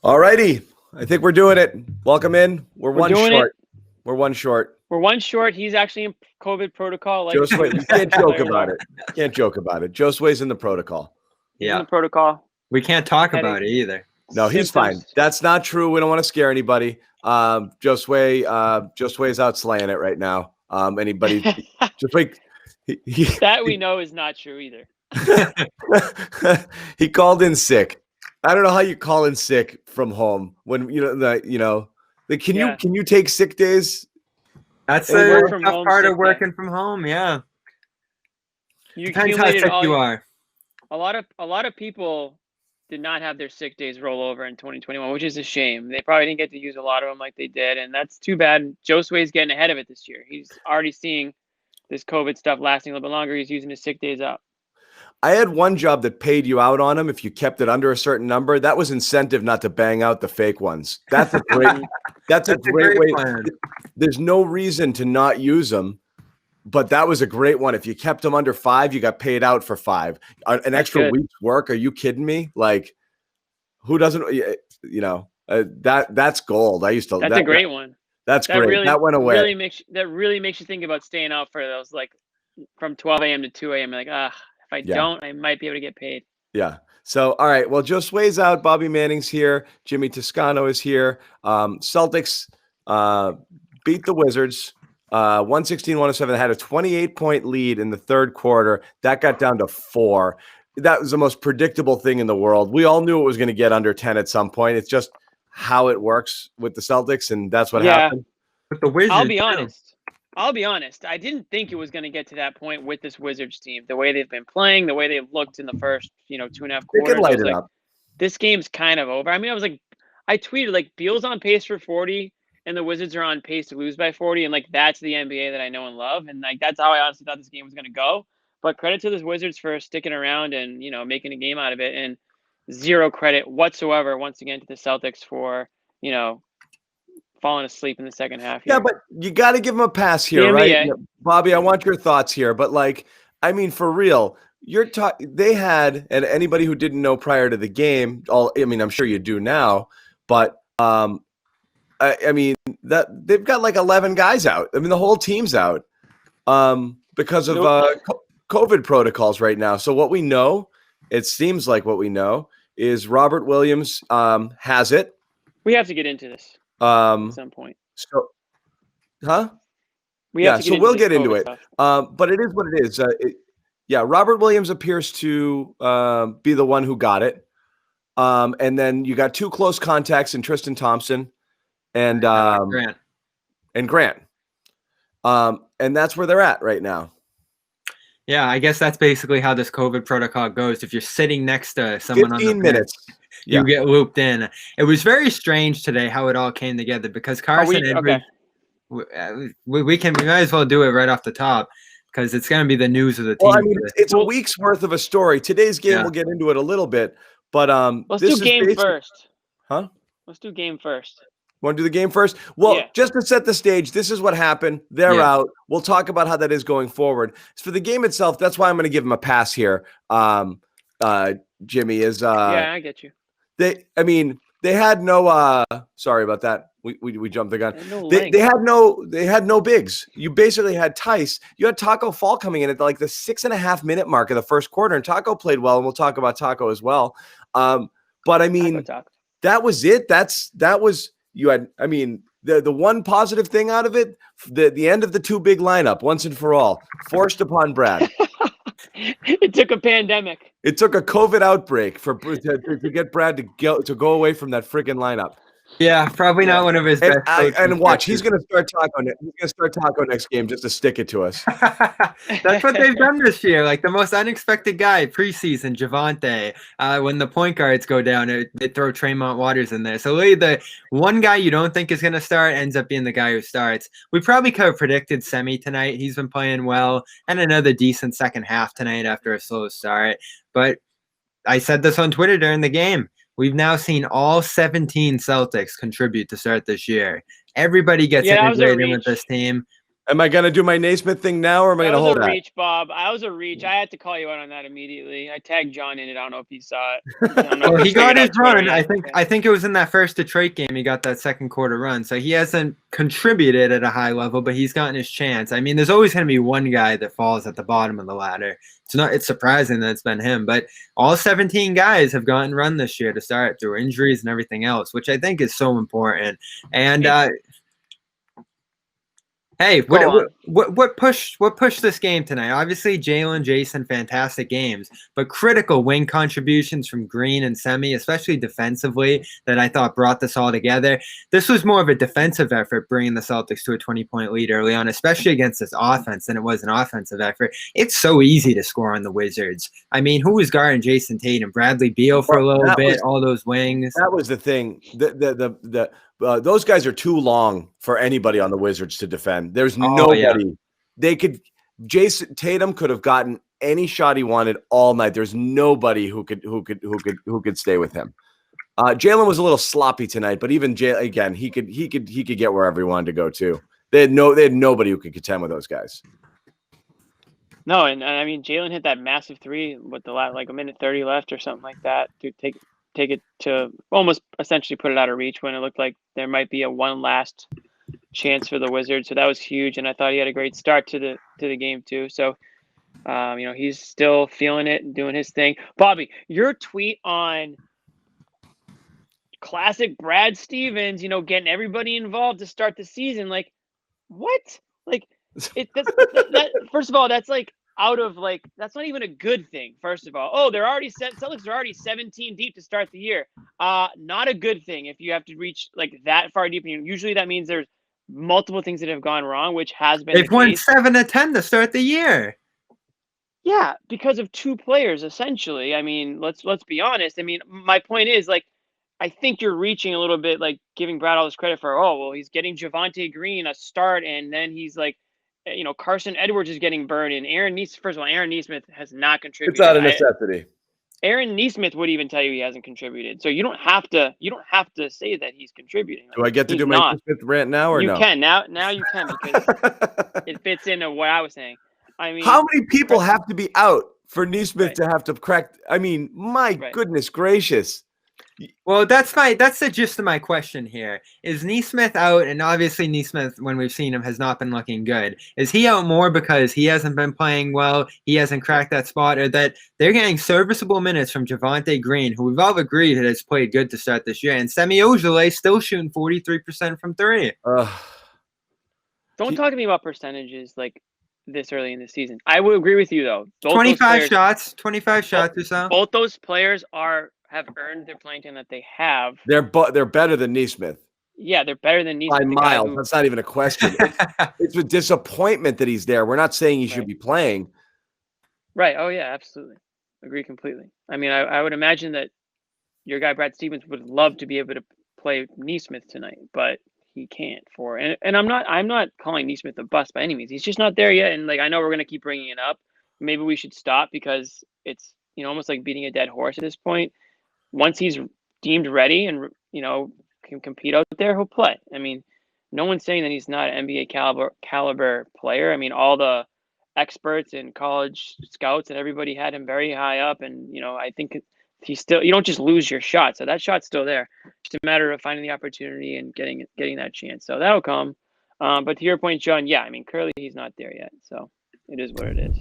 All righty. I think we're doing it. Welcome in. We're one short. We're one short. We're one short. He's actually in COVID protocol. Like Josue, you can't joke about it. Can't joke about it. Josue's in the protocol. He's in the protocol. We can't talk about it either. No, he's fine. That's not true. We don't want to scare anybody. Josue's out slaying it right now. Anybody just like that we know is not true either. He called in sick. I don't know how you call in sick from home when can you take sick days? That's the tough part of working from home. Yeah, depends how sick you are. A lot of people did not have their sick days roll over in 2021, which is a shame. They probably didn't get to use a lot of them like they did, and that's too bad. Josue's getting ahead of it this year. He's already seeing this COVID stuff lasting a little bit longer. He's using his sick days up. I had one job that paid you out on them if you kept it under a certain number. That was incentive not to bang out the fake ones. That's a great way. Plan. There's no reason to not use them, but that was a great one. If you kept them under 5, you got paid out for 5. An extra week's work? Are you kidding me? Like, who doesn't? That's gold. I used to. That's a great one. That's great. Really, that went away. That really makes you think about staying out for those, like from 12 a.m. to 2 a.m. Like, if I don't, I might be able to get paid. Yeah. So, all right. Well, Josue's out. Bobby Manning's here. Jimmy Toscano is here. Celtics beat the Wizards 116-107. They had a 28-point lead in the third quarter. That got down to 4. That was the most predictable thing in the world. We all knew it was going to get under 10 at some point. It's just how it works with the Celtics, and that's what happened. With the Wizards, I'll be honest. I didn't think it was going to get to that point with this Wizards team. The way they've been playing, the way they've looked in the first, 2.5 quarters. They can light it up. This game's kind of over. I mean, I tweeted Beal's on pace for 40, and the Wizards are on pace to lose by 40, and that's the NBA that I know and love, and that's how I honestly thought this game was going to go. But credit to the Wizards for sticking around and making a game out of it, and zero credit whatsoever once again to the Celtics for falling asleep in the second half here. Yeah, but you got to give them a pass here, right? Bobby, I want your thoughts here. But for real, they had, and anybody who didn't know prior to the game, I'm sure you do now, but that they've got 11 guys out. I mean, the whole team's out because of COVID protocols right now. So what we know, it seems like what we know is Robert Williams has it. We have to get into this. At some point. So, huh? We'll get into it. But it is what it is. Robert Williams appears to be the one who got it. And then you got 2 close contacts in Tristan Thompson and Grant. And that's where they're at right now. Yeah, I guess that's basically how this COVID protocol goes. If you're sitting next to someone 15 on the minutes. You get looped in. It was very strange today how it all came together because Carson Edwards. We might as well do it right off the top because it's going to be the news of the team. Well, it's a week's worth of a story. Today's game, we'll get into it a little bit, but let's do game first. Huh? Let's do game first. Want to do the game first? Well, just to set the stage, this is what happened. They're out. We'll talk about how that is going forward. For the game itself, that's why I'm going to give them a pass here. Jimmy is. I get you. They had no. Sorry about that. We jumped the gun. They had no bigs. You basically had Tice. You had Tacko Fall coming in at the 6.5 minute mark of the first quarter, and Tacko played well, and we'll talk about Tacko as well. But that was it. That was you had. The one positive thing out of it, the end of the 2 big lineup once and for all, forced upon Brad. It took a pandemic. It took a COVID outbreak to get Brad to go away from that freaking lineup. Yeah, probably not one of his best. And watch, he's going to start Tacko. He's going to start Tacko next game just to stick it to us. That's what they've done this year. The most unexpected guy preseason, Javante. When the point guards go down, they throw Tremont Waters in there. So really, the one guy you don't think is going to start ends up being the guy who starts. We probably could have predicted Semi tonight. He's been playing well, and another decent second half tonight after a slow start. But I said this on Twitter during the game. We've now seen all 17 Celtics contribute to start this year. Everybody gets integrated with this team. Am I gonna do my Naismith thing now, or am I gonna hold that? That was a reach, Bob. I was a reach. I had to call you out on that immediately. I tagged John in it. I don't know if he saw it. Well, he got his run. I think it was in that first Detroit game. He got that second quarter run. So he hasn't contributed at a high level, but he's gotten his chance. I mean, there's always going to be one guy that falls at the bottom of the ladder. It's surprising that it's been him, but all 17 guys have gotten run this year to start through injuries and everything else, which I think is so important. And hey, what pushed this game tonight? Obviously, Jaylen, Jayson, fantastic games, but critical wing contributions from Green and Semi, especially defensively, that I thought brought this all together. This was more of a defensive effort, bringing the Celtics to a 20-point lead early on, especially against this offense, than it was an offensive effort. It's so easy to score on the Wizards. I mean, who was guarding Jayson, Tatum, Bradley Beal for a little bit, all those wings. That was the thing. Those guys are too long for anybody on the Wizards to defend. There's nobody. Yeah. They could. Jayson Tatum could have gotten any shot he wanted all night. There's nobody who could stay with him. Jaylen was a little sloppy tonight, but even again, he could get wherever he wanted to go too. They had nobody who could contend with those guys. No, and I mean Jaylen hit that massive three with the last, like a minute 30 left or something like that to take it to almost essentially put it out of reach when it looked like there might be a one last chance for the Wizards. So that was huge, and I thought he had a great start to the game too. So he's still feeling it and doing his thing. Bobby, your tweet on classic Brad Stevens, getting everybody involved to start the season, like what? Like first of all, that's like out of that's not even a good thing. First of all, Celtics are already 17 deep to start the year. Not a good thing if you have to reach that far deep. And usually that means there's multiple things that have gone wrong, which has been. They've won 7 of 10 to start the year. Yeah, because of two players essentially. I mean, let's be honest. I mean, my point is I think you're reaching a little bit, giving Brad all this credit for, he's getting Javonte Green a start, and then he's Carson Edwards is getting burned, and Aaron Nesmith has not contributed. It's not a necessity. Aaron Nesmith would even tell you he hasn't contributed. So you don't have to say that he's contributing. Do I get to do my Nesmith rant now or no? You can now you can because it fits into what I was saying. I mean, how many people have to be out for Nesmith to have to crack? I mean, my goodness gracious. Well, that's the gist of my question here. Is Nesmith out? And obviously Nesmith, when we've seen him, has not been looking good. Is he out more because he hasn't been playing well, he hasn't cracked that spot, or that they're getting serviceable minutes from Javonte Green, who we've all agreed has played good to start this year, and Semi Ojeleye still shooting 43% from three? Don't talk to me about percentages this early in the season. I would agree with you though. 25 shots or so. Both those players have earned their playing time that they have. They're better than Nesmith. Yeah, they're better than Nesmith. By miles. That's not even a question. It's a disappointment that he's there. We're not saying he should be playing. Right. Oh yeah, absolutely. Agree completely. I mean, I would imagine that your guy Brad Stevens would love to be able to play Nesmith tonight, but he can't and I'm not calling Nesmith a bust by any means. He's just not there yet. And I know we're gonna keep bringing it up. Maybe we should stop because it's almost like beating a dead horse at this point. Once he's deemed ready and can compete out there, he'll play. I mean, no one's saying that he's not an NBA caliber player. I mean, all the experts and college scouts and everybody had him very high up, and I think he's still. You don't just lose your shot, so that shot's still there. It's a matter of finding the opportunity and getting that chance. So that'll come. But to your point, John, yeah, I mean, clearly he's not there yet. So it is what it is.